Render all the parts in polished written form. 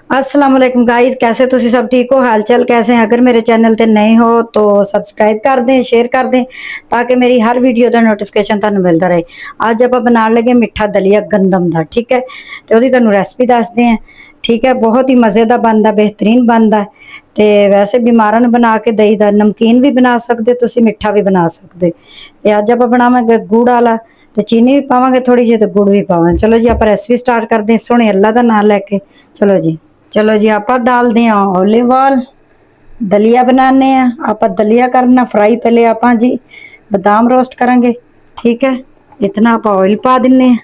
अस्सलाम वालेकुम गाइस, कैसे तुसी सब ठीक हो? हालचाल कैसे हैं? अगर मेरे चैनल ते नए हो तो सब्सक्राइब कर दें, शेयर कर दें ताकि मेरी हर वीडियो का नोटिफिकेशन तुहानू मिलता रहे। अज आप बनाने लगे मिठा दलिया गंदम का, ठीक है। तो वही तुहानू रेसिपी दसते हैं, ठीक है। बहुत ही मज़े का बनता, बेहतरीन बनता। तो वैसे बीमारां नूं बना के दईदा, नमकीन भी बना सकते, तुसी मिठा भी बना सकते। तो अज आप बनावांगे गुड़ वाला, तो चीनी भी पावांगे थोड़ी जी, तो गुड़ भी पावांगे। चलो जी आप रेसिपी स्टार्ट करते हैं सोहने अल्लाह का नाम लैके। चलो जी, चलो जी आप डालते हैं ऑलिव ऑयल। दलिया बनाने हैं आप, दलिया करना फ्राई। पहले आप जी बादाम रोस्ट करेंगे, ठीक है। इतना आप ऑयल पा दिन्ने।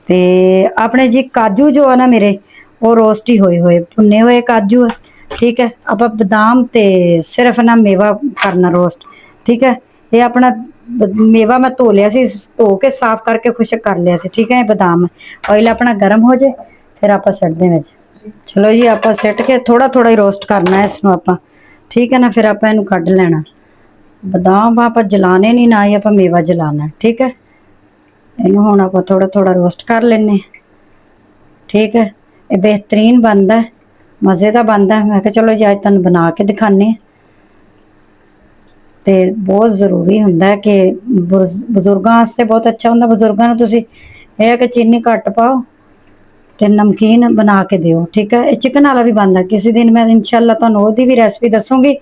ते अपने जी काजू जो है ना मेरे, वो रोस्ट ही होए हुए भुने हुए काजू है, ठीक है। आप बादाम ते सिर्फ ना मेवा करना रोस्ट, ठीक है। ये अपना मेवा मैं धो लिया सी, धो के साफ करके खुशक कर लिया सी, ठीक है। बादाम ऑयल अपना गर्म हो जाए फिर आप सटते में। चलो जी आप सट के थोड़ा थोड़ा ही रोस्ट करना है इसमें आप, ठीक है ना। फिर आप इनू कढ़ लेना। बादाम आप जलाने नहीं, ना ही आप मेवा जलाना है, ठीक है। इनू हुण आप थोड़ा थोड़ा रोस्ट कर लेने, ठीक है। ये बेहतरीन बनता है, मज़े का बनता है। मैं कहा चलो जी अज तुहानू बना के दिखाने। तो बहुत जरूरी होंगे कि बजुर्गों वास्ते बहुत अच्छा होंगे। बजुर्गों नूं तुसीं यह है कि चीनी घट पाओ तो नमकीन बना के दिओ, ठीक है। चिकन वाला भी बनता, किसी दिन मैं इंशाअल्लाह तुहानू ओहदी भी रेसिपी दसूँगी।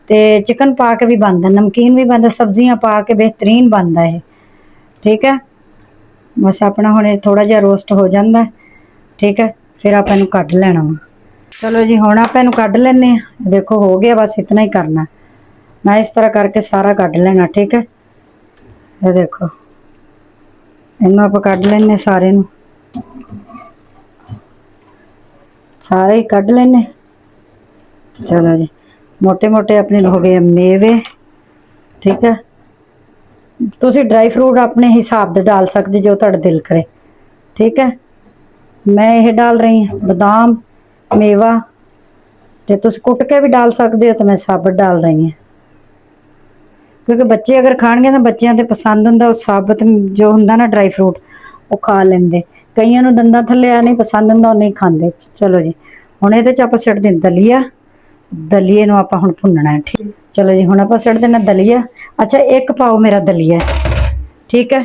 तो चिकन पा के भी बनता, नमकीन भी बनता, सब्जियां पा के बेहतरीन बनता है, ठीक है। बस अपना हुणे थोड़ा जिहा रोस्ट हो जाता है, ठीक है। फिर आप इनू कढ़ लेना वा। चलो जी हुण आप इनू कढ़ लैने। देखो हो गया, बस इतना ही करना। मैं इस तरह करके सारा कढ़ लेना, ठीक है। ये देखो इनू आप कढ़ लेने सारे नू, सारे ही कढ़ लेने। चलो जी मोटे मोटे अपने हो गए मेवे, ठीक है। तुसी ड्राई फ्रूट अपने हिसाब से डाल सकते जो तुहाडा दिल करे, ठीक है। मैं ये डाल रही हूँ बादाम मेवा, तो तुसी कुट के भी डाल सकते हो, तो मैं साबत डाल रही हूँ क्योंकि बच्चे अगर खाएंगे ना, बच्चों को पसंद होंगे साबत जो होंगे ना ड्राई फ्रूट, वो खा लेंगे। कईयों नूं दंदां थल्ले आ नहीं पसंद होंगे, वो नहीं खाते। चलो जी हुण इहदे च आपां सुट दें दलिया। दलिए नूं आपां हुण भुन्नना है, ठीक। चलो जी हुण आपां सुट देना दलिया। अच्छा एक पाओ मेरा दलिया, ठीक है।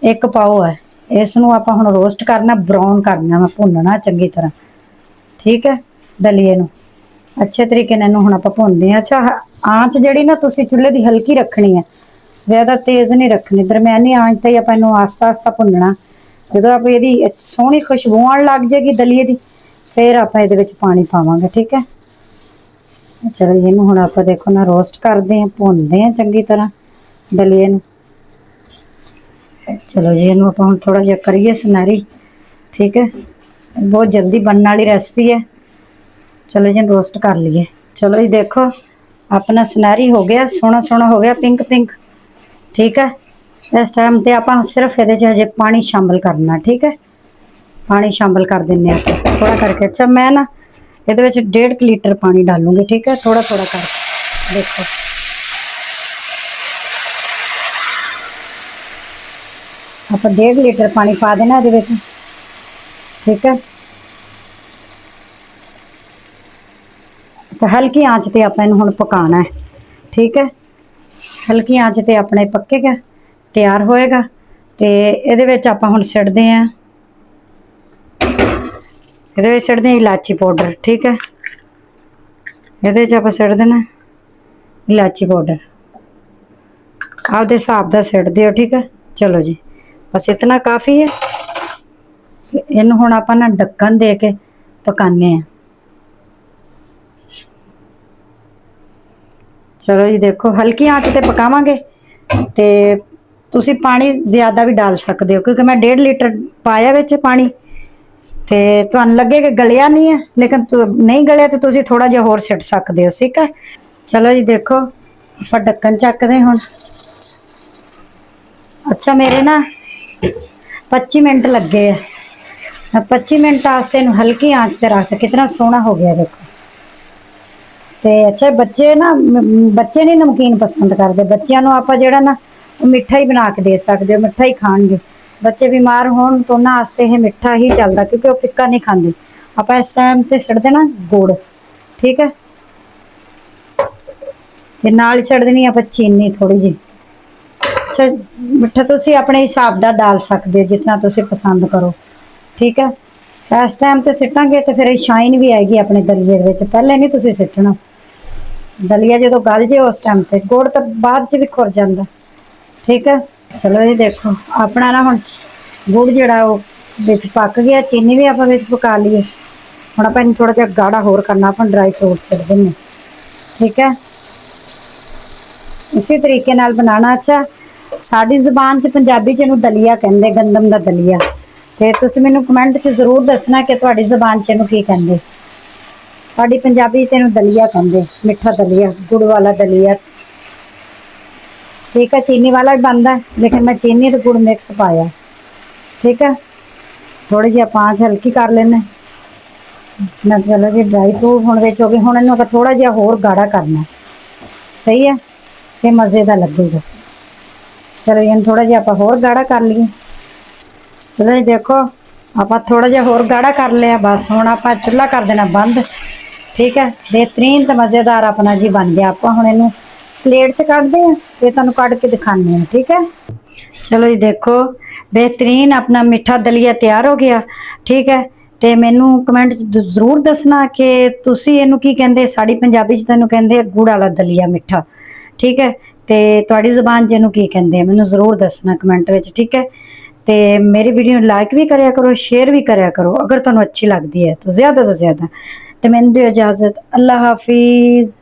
एक पाओ है, इसनूं आपां हुण रोस्ट करना, ब्राउन करना, मैं भुन्नना चंगी तरह, ठीक है। दलिए नूं अच्छे तरीके नाल हुण आपां भुनदे हां। अच्छा आंच जिहड़ी ना तुसीं चुल्हे दी हल्की रखनी है, ज़्यादा तेज़ नहीं रखनी, दरम्यानी आंच ते आपां इहनूं आस्ता आस्ता भुनना। जदों आप इहदी सोहनी खुशबू आउण लग जाएगी दलिए दी, फिर आपां इहदे विच पानी पावांगे, ठीक है। चलो इहनूं हुण आपां देखो ना रोस्ट करदे हैं, भुनदे हैं चंगी तरह दलिए नूं। चलो जी इहनूं आपां हुण थोड़ा जिहा करिए सुनहरी, ठीक है। बहुत जल्दी बनने वाली रेसिपी है। चलो जी रोस्ट कर लिए। चलो जी देखो अपना सुनहरी हो गया, सोहना सोहना हो गया, पिंक पिंक, ठीक है। इस टाइम ते आपां सिर्फ इहदे च हजे पानी शामिल करना, ठीक है। पानी शामिल कर देने थोड़ा करके। अच्छा मैं ना इहदे विच 1.5 लीटर पानी डालूंगी, ठीक है, थोड़ा थोड़ा करके। देखो आप 1.5 लीटर पानी पा देना इहदे विच, ठीक है। तो हल्की आंच ते आपां इहनूं हुण पकाना है, ठीक है। हल्की आंच ते अपने पक्केगा, तैयार होएगा। तो इहदे विच आपां हुण सिटदे हां, इहदे विच सिटदे इलायची पाउडर, ठीक है। इहदे च आपां सिट देना इलायची पाउडर, आपदे हिसाब दा सिट दिओ, ठीक है। चलो जी बस इतना काफ़ी है। इनू हुण आपां ना ढक्कन दे के पकाने हैं। चलो जी देखो हल्की आंच ते पकावांगे। ते तुसी पानी ज़्यादा भी डाल सकते हो क्योंकि मैं 1.5 लीटर पाया विच पानी। तो तुहानू लगे कि गलिया नहीं है, लेकिन नहीं गलिया तो तुसी थोड़ा जिहा होर सिट सकते हो, ठीक है। चलो जी देखो आपां ढक्कन चकदे हुण। अच्छा मेरे ना 25 मिनट लगे है। 25 मिनट वास्ते इनू हल्की आंच पे रख, कितना सोहना हो गया देखो। तो अच्छा बच्चे ना बच्चे नहीं नमकीन पसंद करते, बच्चों आप जो ना मिठा ही बना के दे सकते हो, मिठा ही खाएंगे। बच्चे बीमार होन तो उन्होंने वास्ते यह मिठा ही चलता क्योंकि वह फिक्का नहीं खाते। ਆਪਾਂ इस टाइम ते सड़ देना गुड़। ठीक है, ते नाल ही सड़ देनी ਆਪਾਂ चीनी थोड़ी जी। अच्छा मिठा तुसी अपने हिसाब दा डाल सकते हो जितना तुसी पसंद करो। ठीक है, इस टाइम ते सिटांगे तो फिर शाइन भी आएगी अपने दलिए दे विच, पहले नहीं तुसी सिटना। दलिया जो गल जे उस टाइम ते गुड़ तो बाद च भी खुर जांदा। ठीक है, चलो जी देखो अपना ना हुण गुड़ जिहड़ा वो विच पक गया, चीनी भी आपां विच पका ली है। हुण आपां इहनूं थोड़ा जिहा गाढ़ा होर करना, आपां ड्राई फ्रूट सिट दिंदे। ठीक है, इसी तरीके नाल बनाना। अच्छा साडी ज़बान च पंजाबी च इहनूं दलिया कहंदे, गंदम दा दलिया। ते तुसी मैनूं कमेंट च जरूर दसना कि तुहाडी ज़बान च इहनूं की कहंदे। साडी पंजाबी च इहनूं दलिया कहंदे, मिठा दलिया, गुड़ वाला दलिया। ठीक है, चीनी वाला भी बनता है लेकिन मैं चीनी तो गुड़ मिक्स पाया। ठीक है, थोड़ी जी आप आंच हल्की कर लेने। मैं चलो जी ड्राई फ्रूट हुण विच हो गए। हुण इहनूं थोड़ा जिहा होर गाढ़ा करना। सही है, ते मज़े का लगेगा। चलो इहनूं थोड़ा जिहा आपां होर गाढ़ा कर लईए। चलो जी देखो आपां थोड़ा जिहा होर गाढ़ा कर लिया, बस हुण आपां चुल्हा कर देना बंद। ठीक है, बेहतरीन तो मज़ेदार अपना जी बन गया। आपां हुण इहनूं प्लेट च कढ़दे हैं, ते तुहानूं कढ़ के दिखाने हैं। ठीक है, चलो जी देखो बेहतरीन अपना मिठा दलिया तैयार हो गया। ठीक है, ते मैनू कमेंट जरूर दसना कि तुसी इहनूं की कहंदे। साडी पंजाबी च इहनूं कहंदे गुड़ वाला दलिया मिठा। ठीक है, ते तुहाडी ज़बान च इहनूं की कहंदे मैनूं जरूर दसना कमेंट विच। ठीक है, ते मेरी वीडियो लाइक भी करिया करो, शेयर भी करिया करो अगर तुहानूं अच्छी लगदी है तो ज़्यादा तो ज़्यादा। ते मैनूं दिओ इजाज़त, अल्लाह हाफिज़।